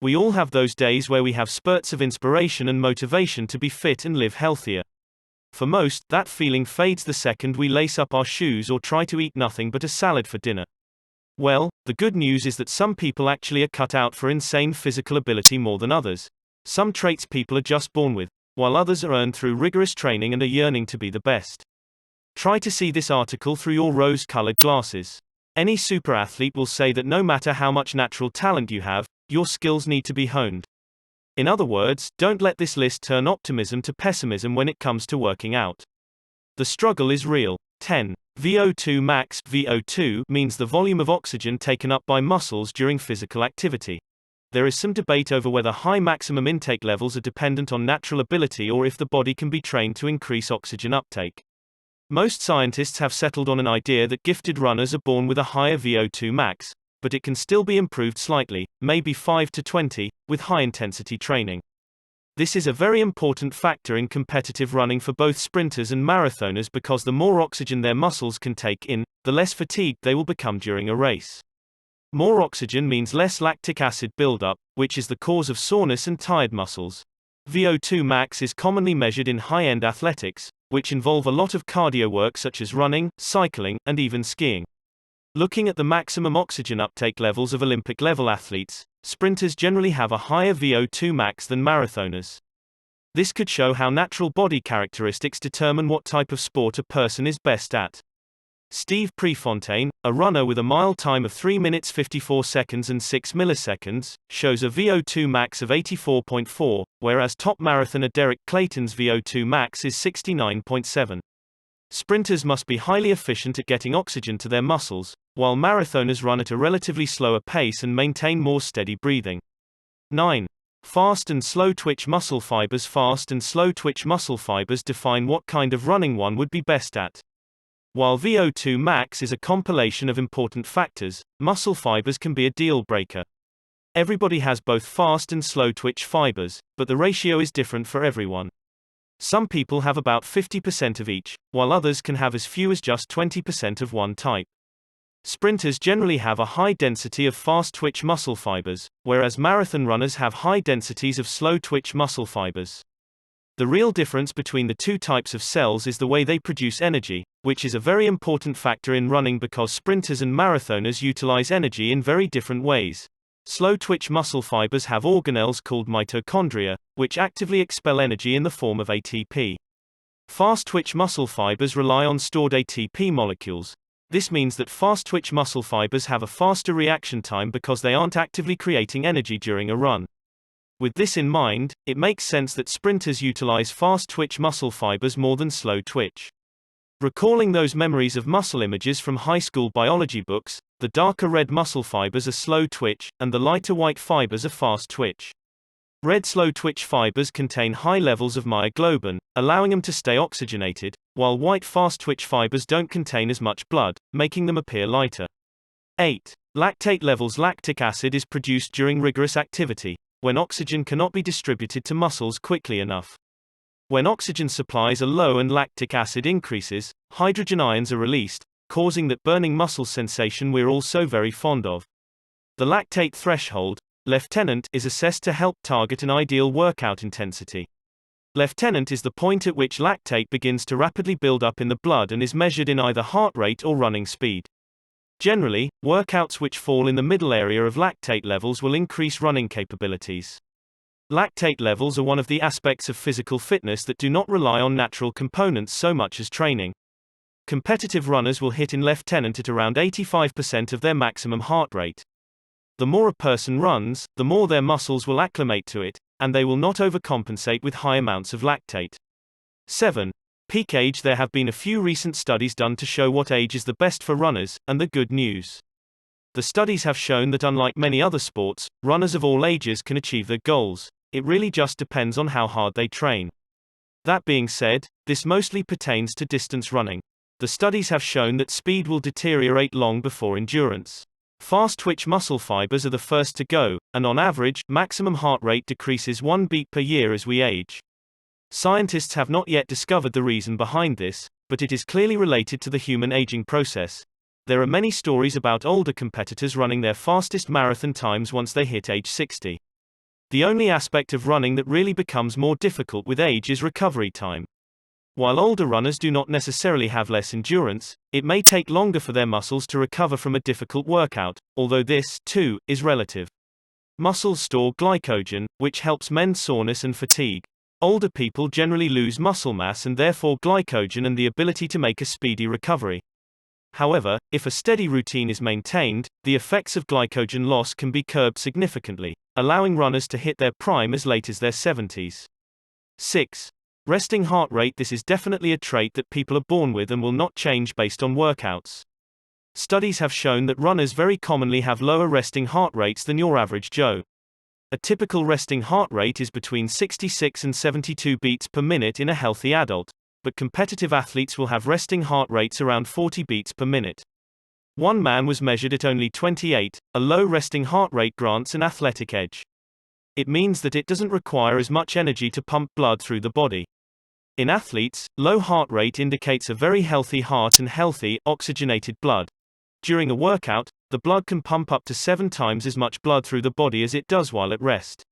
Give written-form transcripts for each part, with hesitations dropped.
We all have those days where we have spurts of inspiration and motivation to be fit and live healthier. For most, that feeling fades the second we lace up our shoes or try to eat nothing but a salad for dinner. Well, the good news is that some people actually are cut out for insane physical ability more than others. Some traits people are just born with, while others are earned through rigorous training and are yearning to be the best. Try to see this article through your rose-colored glasses. Any super athlete will say that no matter how much natural talent you have, your skills need to be honed. In other words, don't let this list turn optimism to pessimism when it comes to working out. The struggle is real. 10. VO2 max (VO2) means the volume of oxygen taken up by muscles during physical activity. There is some debate over whether high maximum intake levels are dependent on natural ability or if the body can be trained to increase oxygen uptake. Most scientists have settled on an idea that gifted runners are born with a higher VO2 max, but it can still be improved slightly, maybe 5 to 20, with high-intensity training. This is a very important factor in competitive running for both sprinters and marathoners because the more oxygen their muscles can take in, the less fatigued they will become during a race. More oxygen means less lactic acid buildup, which is the cause of soreness and tired muscles. VO2 max is commonly measured in high-end athletics, which involve a lot of cardio work such as running, cycling, and even skiing. Looking at the maximum oxygen uptake levels of Olympic-level athletes, sprinters generally have a higher VO2 max than marathoners. This could show how natural body characteristics determine what type of sport a person is best at. Steve Prefontaine, a runner with a mile time of 3 minutes 54 seconds and 6 milliseconds, shows a VO2 max of 84.4, whereas top marathoner Derek Clayton's VO2 max is 69.7. Sprinters must be highly efficient at getting oxygen to their muscles, while marathoners run at a relatively slower pace and maintain more steady breathing. 9. Fast and slow twitch muscle fibers. Fast and slow twitch muscle fibers define what kind of running one would be best at. While VO2 max is a compilation of important factors, muscle fibers can be a deal breaker. Everybody has both fast and slow twitch fibers, but the ratio is different for everyone. Some people have about 50% of each, while others can have as few as just 20% of one type. Sprinters generally have a high density of fast twitch muscle fibers, whereas marathon runners have high densities of slow twitch muscle fibers. The real difference between the two types of cells is the way they produce energy, which is a very important factor in running because sprinters and marathoners utilize energy in very different ways. Slow twitch muscle fibers have organelles called mitochondria, which actively expel energy in the form of ATP. Fast twitch muscle fibers rely on stored ATP molecules. This means that fast twitch muscle fibers have a faster reaction time because they aren't actively creating energy during a run. With this in mind, it makes sense that sprinters utilize fast twitch muscle fibers more than slow twitch. Recalling those memories of muscle images from high school biology books, the darker red muscle fibers are slow twitch, and the lighter white fibers are fast twitch. Red slow twitch fibers contain high levels of myoglobin, allowing them to stay oxygenated, while white fast twitch fibers don't contain as much blood, making them appear lighter. 8. Lactate levels. Lactic acid is produced during rigorous activity, when oxygen cannot be distributed to muscles quickly enough. When oxygen supplies are low and lactic acid increases, hydrogen ions are released, causing that burning muscle sensation we're all so very fond of. The lactate threshold, lieutenant, is assessed to help target an ideal workout intensity. Lieutenant is the point at which lactate begins to rapidly build up in the blood and is measured in either heart rate or running speed. Generally, workouts which fall in the middle area of lactate levels will increase running capabilities. Lactate levels are one of the aspects of physical fitness that do not rely on natural components so much as training. Competitive runners will hit in lieutenant at around 85% of their maximum heart rate. The more a person runs, the more their muscles will acclimate to it, and they will not overcompensate with high amounts of lactate. 7. Peak age. There have been a few recent studies done to show what age is the best for runners, and the good news. The studies have shown that unlike many other sports, runners of all ages can achieve their goals. It really just depends on how hard they train. That being said, this mostly pertains to distance running. The studies have shown that speed will deteriorate long before endurance. Fast twitch muscle fibers are the first to go, and on average, maximum heart rate decreases 1 beat per year as we age. Scientists have not yet discovered the reason behind this, but it is clearly related to the human aging process. There are many stories about older competitors running their fastest marathon times once they hit age 60. The only aspect of running that really becomes more difficult with age is recovery time. While older runners do not necessarily have less endurance, it may take longer for their muscles to recover from a difficult workout, although this, too, is relative. Muscles store glycogen, which helps mend soreness and fatigue. Older people generally lose muscle mass and therefore glycogen and the ability to make a speedy recovery. However, if a steady routine is maintained, the effects of glycogen loss can be curbed significantly, allowing runners to hit their prime as late as their 70s. 6. Resting heart rate. This is definitely a trait that people are born with and will not change based on workouts. Studies have shown that runners very commonly have lower resting heart rates than your average Joe. A typical resting heart rate is between 66 and 72 beats per minute in a healthy adult, but competitive athletes will have resting heart rates around 40 beats per minute. One man was measured at only 28. A low resting heart rate grants an athletic edge. It means that it doesn't require as much energy to pump blood through the body. In athletes, low heart rate indicates a very healthy heart and healthy, oxygenated blood. During a workout, the blood can pump up to 7 times as much blood through the body as it does while at rest.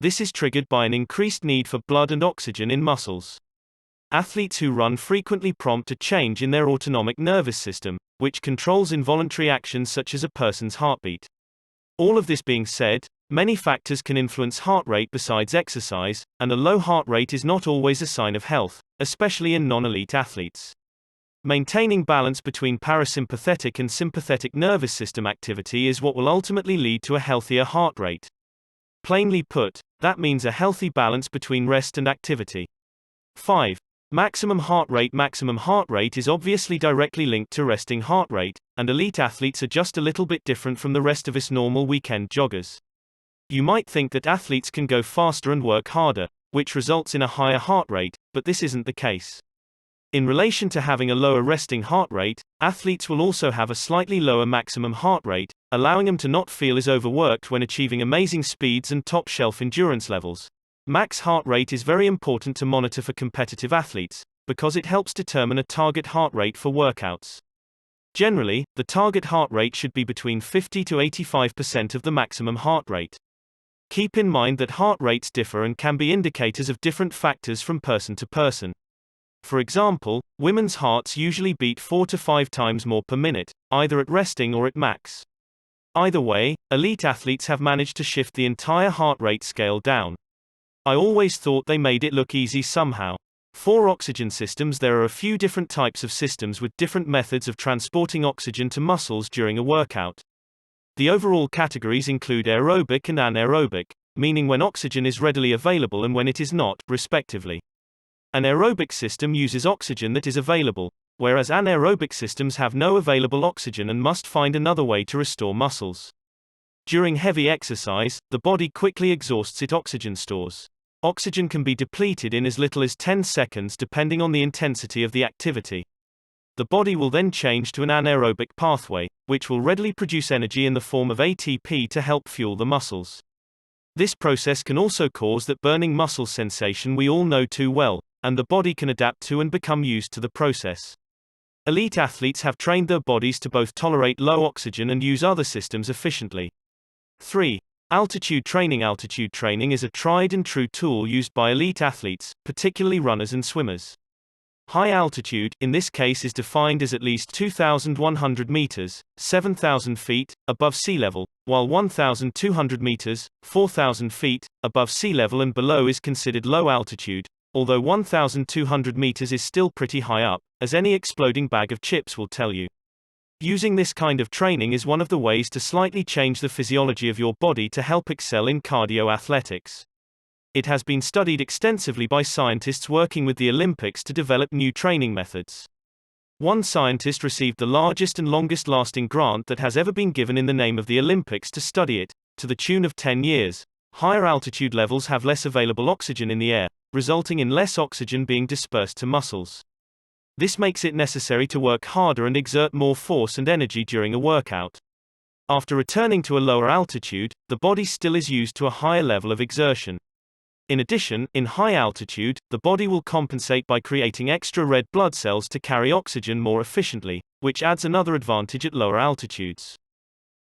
This is triggered by an increased need for blood and oxygen in muscles. Athletes who run frequently prompt a change in their autonomic nervous system, which controls involuntary actions such as a person's heartbeat. All of this being said, many factors can influence heart rate besides exercise, and a low heart rate is not always a sign of health, especially in non-elite athletes. Maintaining balance between parasympathetic and sympathetic nervous system activity is what will ultimately lead to a healthier heart rate. Plainly put, that means a healthy balance between rest and activity. 5. Maximum heart rate. Maximum heart rate is obviously directly linked to resting heart rate, and elite athletes are just a little bit different from the rest of us normal weekend joggers. You might think that athletes can go faster and work harder, which results in a higher heart rate, but this isn't the case. In relation to having a lower resting heart rate, athletes will also have a slightly lower maximum heart rate, allowing them to not feel as overworked when achieving amazing speeds and top-shelf endurance levels. Max heart rate is very important to monitor for competitive athletes, because it helps determine a target heart rate for workouts. Generally, the target heart rate should be between 50 to 85% of the maximum heart rate. Keep in mind that heart rates differ and can be indicators of different factors from person to person. For example, women's hearts usually beat 4 to 5 times more per minute, either at resting or at max. Either way, elite athletes have managed to shift the entire heart rate scale down. I always thought they made it look easy somehow. For oxygen systems, there are a few different types of systems with different methods of transporting oxygen to muscles during a workout. The overall categories include aerobic and anaerobic, meaning when oxygen is readily available and when it is not, respectively. An aerobic system uses oxygen that is available, whereas anaerobic systems have no available oxygen and must find another way to restore muscles. During heavy exercise, the body quickly exhausts its oxygen stores. Oxygen can be depleted in as little as 10 seconds depending on the intensity of the activity. The body will then change to an anaerobic pathway, which will readily produce energy in the form of ATP to help fuel the muscles. This process can also cause that burning muscle sensation we all know too well, and the body can adapt to and become used to the process. Elite athletes have trained their bodies to both tolerate low oxygen and use other systems efficiently. 3. Altitude training. Altitude training is a tried and true tool used by elite athletes, particularly runners and swimmers. High altitude, in this case, is defined as at least 2,100 meters, 7,000 feet, above sea level, while 1,200 meters, 4,000 feet, above sea level and below is considered low altitude, although 1,200 meters is still pretty high up, as any exploding bag of chips will tell you. Using this kind of training is one of the ways to slightly change the physiology of your body to help excel in cardio athletics. It has been studied extensively by scientists working with the Olympics to develop new training methods. One scientist received the largest and longest-lasting grant that has ever been given in the name of the Olympics to study it, to the tune of 10 years. Higher altitude levels have less available oxygen in the air, resulting in less oxygen being dispersed to muscles. This makes it necessary to work harder and exert more force and energy during a workout. After returning to a lower altitude, the body still is used to a higher level of exertion. In addition, in high altitude, the body will compensate by creating extra red blood cells to carry oxygen more efficiently, which adds another advantage at lower altitudes.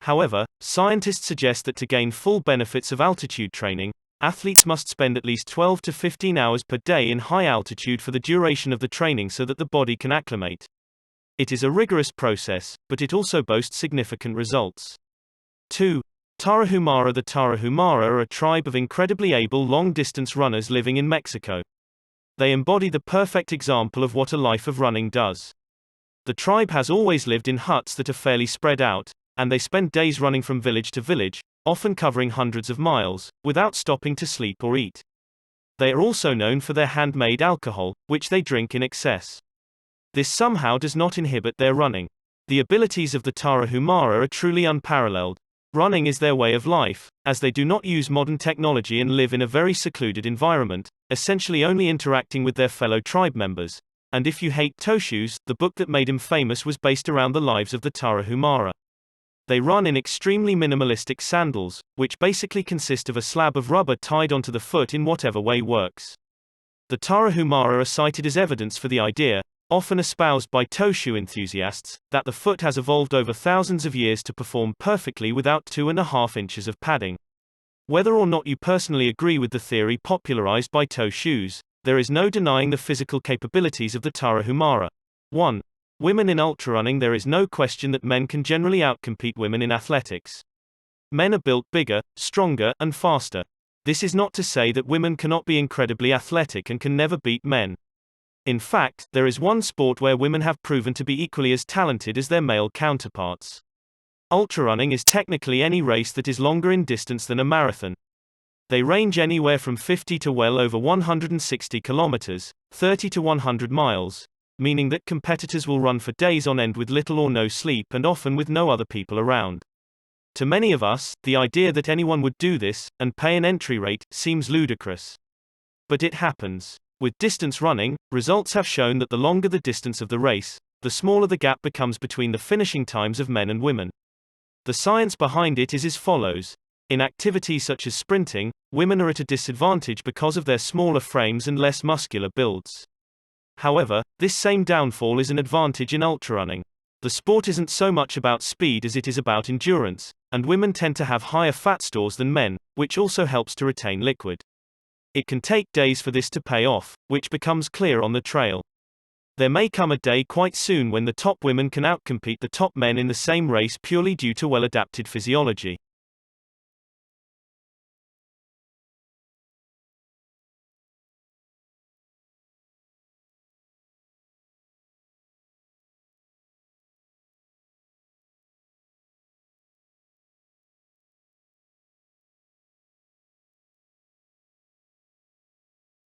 However, scientists suggest that to gain full benefits of altitude training, Athletes must spend at least 12 to 15 hours per day in high altitude for the duration of the training so that the body can acclimate. It is a rigorous process, but it also boasts significant results. 2. Tarahumara. The Tarahumara are a tribe of incredibly able long-distance runners living in Mexico. They embody the perfect example of what a life of running does. The tribe has always lived in huts that are fairly spread out, and they spend days running from village to village, often covering hundreds of miles, without stopping to sleep or eat. They are also known for their handmade alcohol, which they drink in excess. This somehow does not inhibit their running. The abilities of the Tarahumara are truly unparalleled. Running is their way of life, as they do not use modern technology and live in a very secluded environment, essentially only interacting with their fellow tribe members. And If You Hate Toeshoes, the book that made him famous was based around the lives of the Tarahumara. They run in extremely minimalistic sandals, which basically consist of a slab of rubber tied onto the foot in whatever way works. The Tarahumara are cited as evidence for the idea, often espoused by toe shoe enthusiasts, that the foot has evolved over thousands of years to perform perfectly without 2.5 inches of padding. Whether or not you personally agree with the theory popularized by toe shoes, there is no denying the physical capabilities of the Tarahumara. 1. Women in ultrarunning. There is no question that men can generally outcompete women in athletics. Men are built bigger, stronger, and faster. This is not to say that women cannot be incredibly athletic and can never beat men. In fact, there is one sport where women have proven to be equally as talented as their male counterparts. Ultrarunning is technically any race that is longer in distance than a marathon. They range anywhere from 50 to well over 160 kilometers, 30 to 100 miles, meaning that competitors will run for days on end with little or no sleep and often with no other people around. To many of us, the idea that anyone would do this, and pay an entry rate, seems ludicrous. But it happens. With distance running, results have shown that the longer the distance of the race, the smaller the gap becomes between the finishing times of men and women. The science behind it is as follows. In activities such as sprinting, women are at a disadvantage because of their smaller frames and less muscular builds. However, this same downfall is an advantage in ultrarunning. The sport isn't so much about speed as it is about endurance, and women tend to have higher fat stores than men, which also helps to retain liquid. It can take days for this to pay off, which becomes clear on the trail. There may come a day quite soon when the top women can outcompete the top men in the same race purely due to well-adapted physiology.